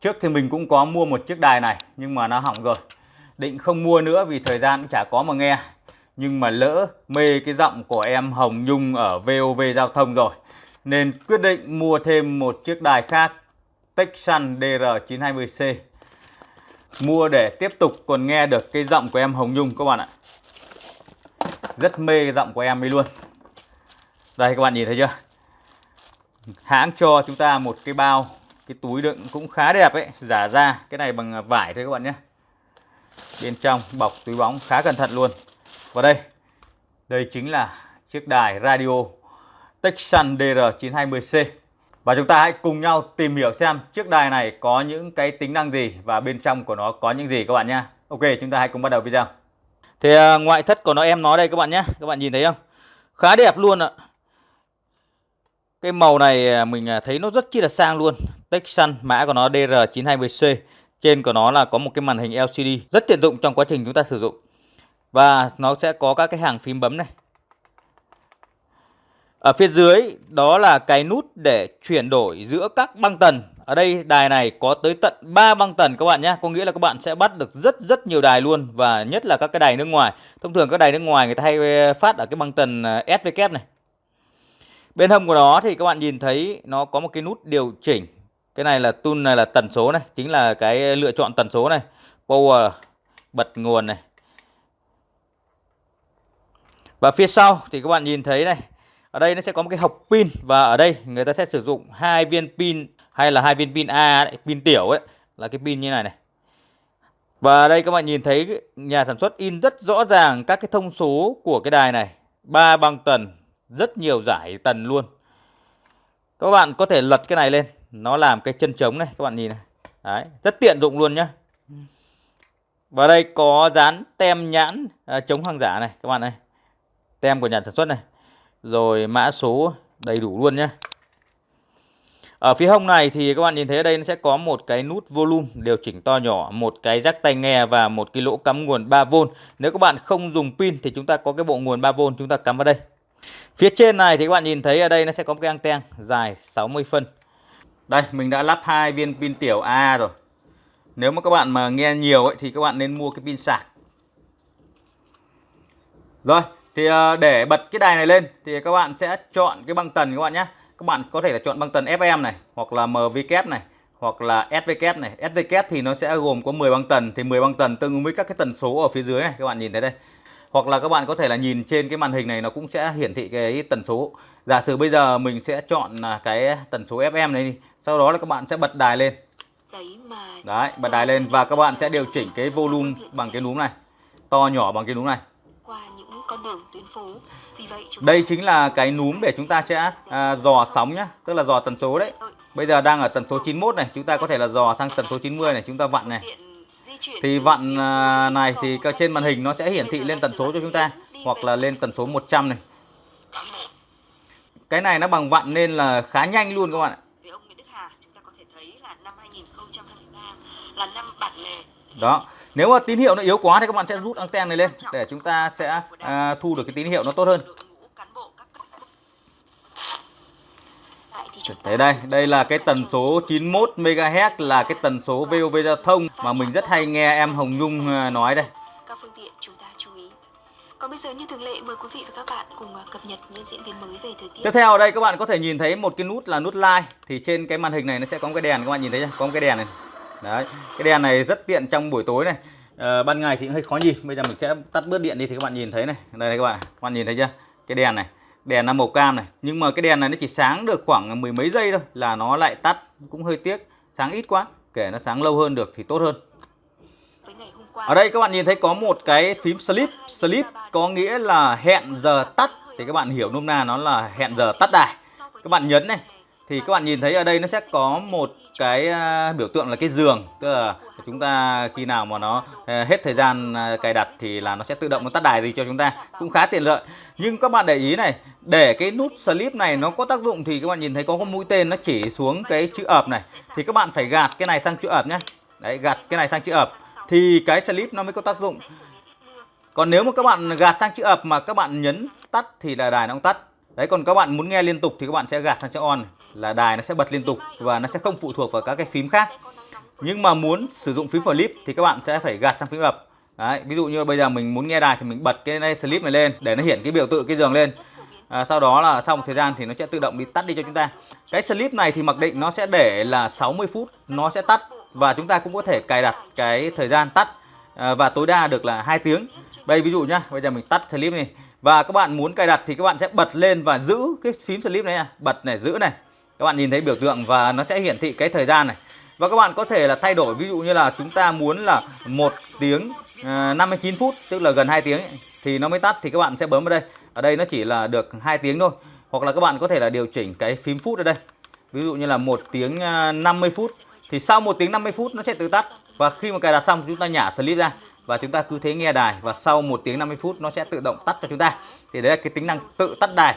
Trước thì mình cũng có mua một chiếc đài này nhưng mà nó hỏng rồi. Định không mua nữa vì thời gian cũng chả có mà nghe. Nhưng mà lỡ mê cái giọng của em Hồng Nhung ở VOV Giao thông rồi, nên quyết định mua thêm một chiếc đài khác, Tecsun DR920C. Mua để tiếp tục còn nghe được cái giọng của em Hồng Nhung các bạn ạ. Rất mê cái giọng của em ấy luôn. Đây các bạn nhìn thấy chưa? Hãng cho chúng ta một cái bao, cái túi đựng cũng khá đẹp ấy, giả da. Cái này bằng vải thôi các bạn nhé. Bên trong bọc túi bóng khá cẩn thận luôn. Và đây chính là chiếc đài radio Tecsun DR920C. Và chúng ta hãy cùng nhau tìm hiểu xem chiếc đài này có những cái tính năng gì và bên trong của nó có những gì các bạn nhé. Ok, chúng ta hãy cùng bắt đầu video. Thì ngoại thất của em nó đây các bạn nhé. Các bạn nhìn thấy không? Khá đẹp luôn ạ. Cái màu này mình thấy nó rất chi là sang luôn. Tecsun, mã của nó DR920C. Trên của nó là có một cái màn hình LCD rất tiện dụng trong quá trình chúng ta sử dụng. Và nó sẽ có các cái hàng phím bấm này. Ở phía dưới đó là cái nút để chuyển đổi giữa các băng tần. Ở đây đài này có tới tận 3 băng tần các bạn nhé. Có nghĩa là các bạn sẽ bắt được rất nhiều đài luôn. Và nhất là các cái đài nước ngoài. Thông thường các đài nước ngoài người ta hay phát ở cái băng tần SW này. Bên hông của nó thì các bạn nhìn thấy nó có một cái nút điều chỉnh. Cái này là tune, này là tần số này, chính là cái lựa chọn tần số này. Power, bật nguồn này. Và phía sau thì các bạn nhìn thấy này, ở đây nó sẽ có một cái hộc pin. Và ở đây người ta sẽ sử dụng 2 viên pin, hay là 2 viên pin A đấy, pin tiểu ấy, là cái pin như này này. Và ở đây các bạn nhìn thấy nhà sản xuất in rất rõ ràng các cái thông số của cái đài này. 3 băng tần, rất nhiều giải tần luôn. Các bạn có thể lật cái này lên, nó làm cái chân trống này, các bạn nhìn này. Đấy, rất tiện dụng luôn nhá. Và đây có dán tem nhãn chống hàng giả này các bạn này. Tem của nhà sản xuất này. Rồi mã số đầy đủ luôn nhá. Ở phía hông này thì các bạn nhìn thấy ở đây nó sẽ có một cái nút volume điều chỉnh to nhỏ, một cái jack tai nghe và một cái lỗ cắm nguồn 3V. Nếu các bạn không dùng pin thì chúng ta có cái bộ nguồn 3V chúng ta cắm vào đây. Phía trên này thì các bạn nhìn thấy ở đây nó sẽ có một cái anten dài 60 phân. Đây, mình đã lắp 2 viên pin tiểu AA rồi. Nếu mà các bạn mà nghe nhiều ấy, thì các bạn nên mua cái pin sạc. Rồi, thì để bật cái đài này lên thì các bạn sẽ chọn cái băng tần các bạn nhé. Các bạn có thể là chọn băng tần FM này, hoặc là MW này, hoặc là SW này. SW thì nó sẽ gồm có 10 băng tần, thì 10 băng tần tương ứng với các cái tần số ở phía dưới này, các bạn nhìn thấy đây. Hoặc là các bạn có thể là nhìn trên cái màn hình này nó cũng sẽ hiển thị cái tần số. Giả sử bây giờ mình sẽ chọn cái tần số FM này đi. Sau đó là các bạn sẽ bật đài lên. Đấy, bật đài lên và các bạn sẽ điều chỉnh cái volume bằng cái núm này, to nhỏ bằng cái núm này. Đây chính là cái núm để chúng ta sẽ dò sóng nhá, tức là dò tần số đấy. Bây giờ đang ở tần số 91 này, chúng ta có thể là dò sang tần số 90 này, chúng ta vặn này. Thì vặn này thì trên màn hình nó sẽ hiển thị lên tần số cho chúng ta, hoặc là lên tần số 100 này. Cái này nó bằng vặn nên là khá nhanh luôn các bạn ạ. Đó, nếu mà tín hiệu nó yếu quá thì các bạn sẽ rút anten này lên để chúng ta sẽ thu được cái tín hiệu nó tốt hơn. Thế đây là cái tần số 91 MHz là cái tần số VOV Giao thông mà mình rất hay nghe em Hồng Nhung nói đây. Các phương tiện chúng ta chú ý. Còn bây giờ như thường lệ mời quý vị và các bạn cùng cập nhật những diễn biến mới về thời tiết. Tiếp theo ở đây các bạn có thể nhìn thấy một cái nút là nút live, thì trên cái màn hình này nó sẽ có một cái đèn, các bạn nhìn thấy chưa? Có một cái đèn này. Đấy, cái đèn này rất tiện trong buổi tối này. Ban ngày thì hơi khó nhìn. Bây giờ mình sẽ tắt bớt điện đi thì các bạn nhìn thấy này. Đây này các bạn nhìn thấy chưa? Cái đèn này, đèn là màu cam này. Nhưng mà cái đèn này nó chỉ sáng được khoảng mười mấy giây thôi là nó lại tắt, cũng hơi tiếc. Sáng ít quá, kể nó sáng lâu hơn được thì tốt hơn. Ở đây các bạn nhìn thấy có một cái phím sleep. Sleep có nghĩa là hẹn giờ tắt. Thì các bạn hiểu nôm na nó là hẹn giờ tắt đài. Các bạn nhấn này thì các bạn nhìn thấy ở đây nó sẽ có một cái biểu tượng là cái giường. Tức là chúng ta khi nào mà nó hết thời gian cài đặt thì là nó sẽ tự động nó tắt đài gì cho chúng ta. Cũng khá tiện lợi. Nhưng các bạn để ý này, để cái nút sleep này nó có tác dụng thì các bạn nhìn thấy có mũi tên nó chỉ xuống cái chữ ập này. Thì các bạn phải gạt cái này sang chữ ập nhé. Đấy, gạt cái này sang chữ ập thì cái sleep nó mới có tác dụng. Còn nếu mà các bạn gạt sang chữ ập mà các bạn nhấn tắt thì là đài nó không tắt. Đấy, còn các bạn muốn nghe liên tục thì các bạn sẽ gạt sang chữ on, là đài nó sẽ bật liên tục và nó sẽ không phụ thuộc vào các cái phím khác. Nhưng mà muốn sử dụng phím flip thì các bạn sẽ phải gạt sang phím ập. Đấy, ví dụ như bây giờ mình muốn nghe đài thì mình bật cái này flip này lên để nó hiện cái biểu tượng cái giường lên. Sau đó là sau một thời gian thì nó sẽ tự động đi tắt đi cho chúng ta. Cái slip này thì mặc định nó sẽ để là 60 phút nó sẽ tắt, và chúng ta cũng có thể cài đặt cái thời gian tắt và tối đa được là 2 tiếng. Đây ví dụ nhá, bây giờ mình tắt slip này và các bạn muốn cài đặt thì các bạn sẽ bật lên và giữ cái phím slip này, bật này, giữ này. Các bạn nhìn thấy biểu tượng và nó sẽ hiển thị cái thời gian này. Và các bạn có thể là thay đổi, ví dụ như là chúng ta muốn là 1 tiếng 59 phút, tức là gần 2 tiếng ấy, thì nó mới tắt thì các bạn sẽ bấm vào đây. Ở đây nó chỉ là được 2 tiếng thôi. Hoặc là các bạn có thể là điều chỉnh cái phím phút ở đây. Ví dụ như là 1 tiếng 50 phút thì sau 1 tiếng 50 phút nó sẽ tự tắt. Và khi mà cài đặt xong chúng ta nhả slip ra và chúng ta cứ thế nghe đài, và sau 1 tiếng 50 phút nó sẽ tự động tắt cho chúng ta. Thì đấy là cái tính năng tự tắt đài.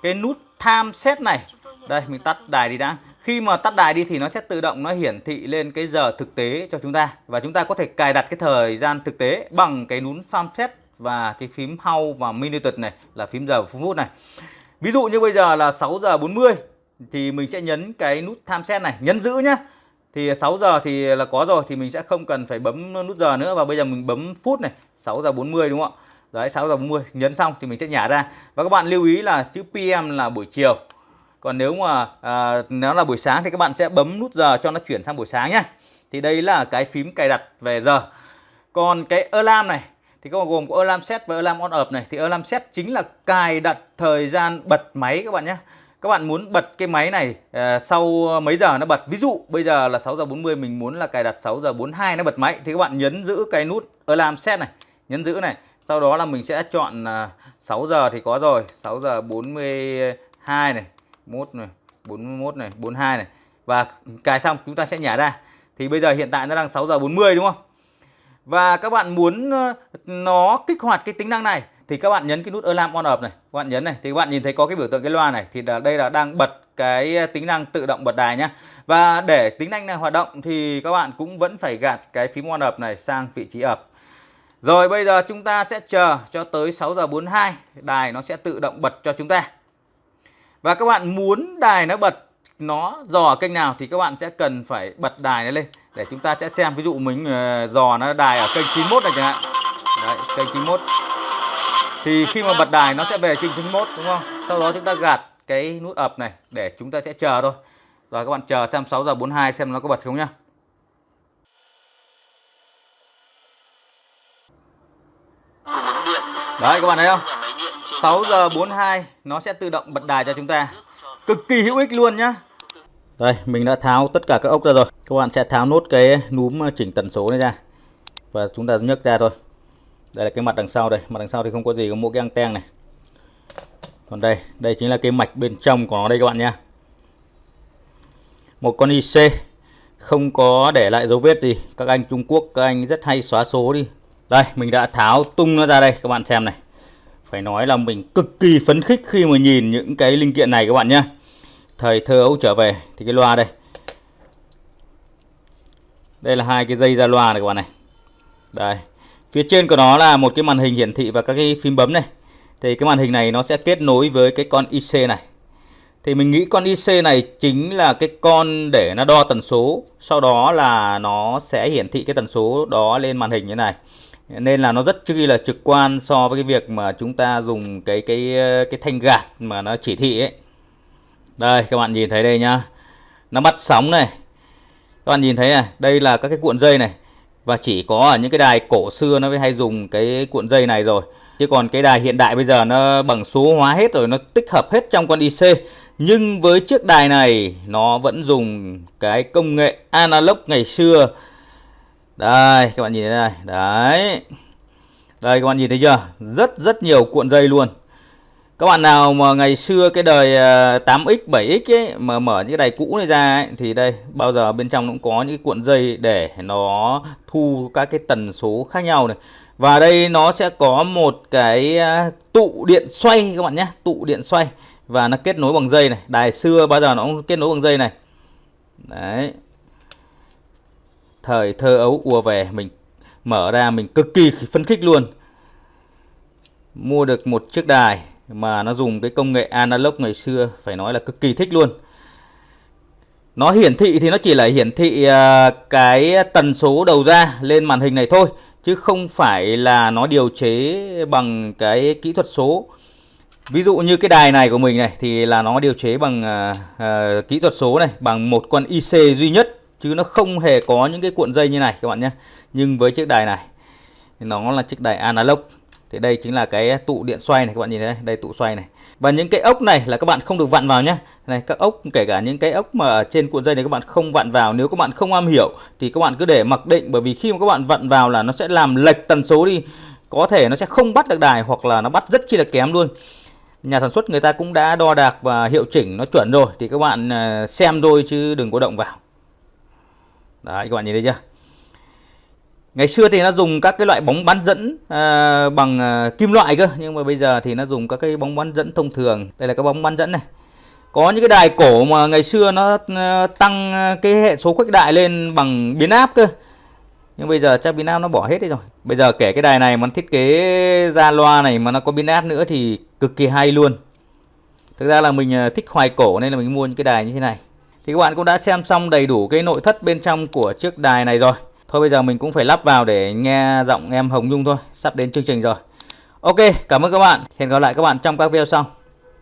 Cái nút time set này, đây mình tắt đài đi đã. Khi mà tắt đài đi thì nó sẽ tự động nó hiển thị lên cái giờ thực tế cho chúng ta, và chúng ta có thể cài đặt cái thời gian thực tế bằng cái nút time set và cái phím hour và minute này là phím giờ và phút này. Ví dụ như bây giờ là 6 giờ 40 thì mình sẽ nhấn cái nút time set này, nhấn giữ nhá. Thì 6 giờ thì là có rồi thì mình sẽ không cần phải bấm nút giờ nữa, và bây giờ mình bấm phút này, 6 giờ 40 đúng không ạ? Đấy, 6 giờ 40 nhấn xong thì mình sẽ nhả ra. Và các bạn lưu ý là chữ PM là buổi chiều. Còn nếu mà nó là buổi sáng thì các bạn sẽ bấm nút giờ cho nó chuyển sang buổi sáng nhé. Thì đây là cái phím cài đặt về giờ. Còn cái alarm này thì có gồm có alarm set và alarm on off này. Thì alarm set chính là cài đặt thời gian bật máy các bạn nhé. Các bạn muốn bật cái máy này sau mấy giờ nó bật. Ví dụ bây giờ là 6 giờ 40 mình muốn là cài đặt 6 giờ 42 nó bật máy thì các bạn nhấn giữ cái nút alarm set này, nhấn giữ này. Sau đó là mình sẽ chọn 6 giờ thì có rồi, 6 giờ 42 này, 41 này, 41 này, 42 này. Và cài xong chúng ta sẽ nhả ra. Thì bây giờ hiện tại nó đang 6 giờ 40 đúng không? Và các bạn muốn nó kích hoạt cái tính năng này thì các bạn nhấn cái nút alarm on off này. Các bạn nhấn này thì các bạn nhìn thấy có cái biểu tượng cái loa này, thì đây là đang bật cái tính năng tự động bật đài nhá. Và để tính năng này hoạt động thì các bạn cũng vẫn phải gạt cái phím on off này sang vị trí ập. Rồi bây giờ chúng ta sẽ chờ cho tới 6 giờ 42, đài nó sẽ tự động bật cho chúng ta. Và các bạn muốn đài nó bật, nó dò kênh nào thì các bạn sẽ cần phải bật đài này lên để chúng ta sẽ xem. Ví dụ mình dò nó đài ở kênh 91 này chẳng hạn. Đấy, kênh 91. Thì khi mà bật đài nó sẽ về kênh 91 đúng không? Sau đó chúng ta gạt cái nút ập này để chúng ta sẽ chờ thôi. Rồi các bạn chờ xem 6 giờ 42 xem nó có bật không nhá. Đấy các bạn thấy không? 6 giờ 42 nó sẽ tự động bật đài cho chúng ta. Cực kỳ hữu ích luôn nhá. Đây, mình đã tháo tất cả các ốc ra rồi. Các bạn sẽ tháo nốt cái núm chỉnh tần số này ra. Và chúng ta nhấc ra thôi. Đây là cái mặt đằng sau đây. Mặt đằng sau thì không có gì, có mỗi cái anten này. Còn đây chính là cái mạch bên trong của nó đây các bạn nha. Một con IC không có để lại dấu vết gì. Các anh Trung Quốc, các anh rất hay xóa số đi. Đây, mình đã tháo tung nó ra đây, các bạn xem này. Phải nói là mình cực kỳ phấn khích khi mà nhìn những cái linh kiện này các bạn nhé. Thời thơ ấu trở về thì cái loa đây. Đây là hai cái dây ra loa này các bạn này. Đây. Phía trên của nó là một cái màn hình hiển thị và các cái phím bấm này. Thì cái màn hình này nó sẽ kết nối với cái con IC này. Thì mình nghĩ con IC này chính là cái con để nó đo tần số. Sau đó là nó sẽ hiển thị cái tần số đó lên màn hình như này. Nên là nó rất chi là trực quan so với cái việc mà chúng ta dùng cái thanh gạt mà nó chỉ thị ấy. Đây các bạn nhìn thấy đây nhá. Nó bắt sóng này. Các bạn nhìn thấy này, đây là các cái cuộn dây này. Và chỉ có ở những cái đài cổ xưa nó mới hay dùng cái cuộn dây này rồi. Chứ còn cái đài hiện đại bây giờ nó bằng số hóa hết rồi, nó tích hợp hết trong con IC. Nhưng với chiếc đài này nó vẫn dùng cái công nghệ analog ngày xưa. Đây các bạn nhìn thấy đây. Đấy. Đây các bạn nhìn thấy chưa? Rất nhiều cuộn dây luôn. Các bạn nào mà ngày xưa cái đời 8X, 7X ấy, mà mở những cái đài cũ này ra ấy, thì đây bao giờ bên trong cũng có những cái cuộn dây để nó thu các cái tần số khác nhau này. Và đây nó sẽ có một cái tụ điện xoay các bạn nhé, tụ điện xoay. Và nó kết nối bằng dây này. Đài xưa bao giờ nó cũng kết nối bằng dây này. Đấy. Thời thơ ấu ùa về, mình mở ra mình cực kỳ phấn khích luôn. Mua được một chiếc đài – mà nó dùng cái công nghệ analog ngày xưa, phải nói là cực kỳ thích luôn. Nó hiển thị thì nó chỉ là hiển thị cái tần số đầu ra lên màn hình này thôi, chứ không phải là nó điều chế bằng cái kỹ thuật số. Ví dụ như cái đài này của mình này thì là nó điều chế bằng kỹ thuật số này, bằng một con IC duy nhất, chứ nó không hề có những cái cuộn dây như này các bạn nhé. Nhưng với chiếc đài này nó là chiếc đài analog. Thì đây chính là cái tụ điện xoay này, các bạn nhìn thấy đây, tụ xoay này. Và những cái ốc này là các bạn không được vặn vào nhé. Này, các ốc, kể cả những cái ốc mà ở trên cuộn dây này các bạn không vặn vào. Nếu các bạn không am hiểu thì các bạn cứ để mặc định, bởi vì khi mà các bạn vặn vào là nó sẽ làm lệch tần số đi. Có thể nó sẽ không bắt được đài, hoặc là nó bắt rất chi là kém luôn. Nhà sản xuất người ta cũng đã đo đạc và hiệu chỉnh nó chuẩn rồi, thì các bạn xem thôi chứ đừng có động vào. Đấy, các bạn nhìn thấy chưa? Ngày xưa thì nó dùng các cái loại bóng bán dẫn bằng kim loại cơ, nhưng mà bây giờ thì nó dùng các cái bóng bán dẫn thông thường. Đây là các bóng bán dẫn này. Có những cái đài cổ mà ngày xưa nó tăng cái hệ số khuếch đại lên bằng biến áp cơ, nhưng bây giờ chắc biến áp nó bỏ hết đấy rồi. Bây giờ kể cái đài này mà thiết kế ra loa này mà nó có biến áp nữa thì cực kỳ hay luôn. Thực ra là mình thích hoài cổ nên là mình mua những cái đài như thế này. Thì các bạn cũng đã xem xong đầy đủ cái nội thất bên trong của chiếc đài này rồi. Thôi bây giờ mình cũng phải lắp vào để nghe giọng em Hồng Nhung thôi. Sắp đến chương trình rồi. Ok, cảm ơn các bạn. Hẹn gặp lại các bạn trong các video sau.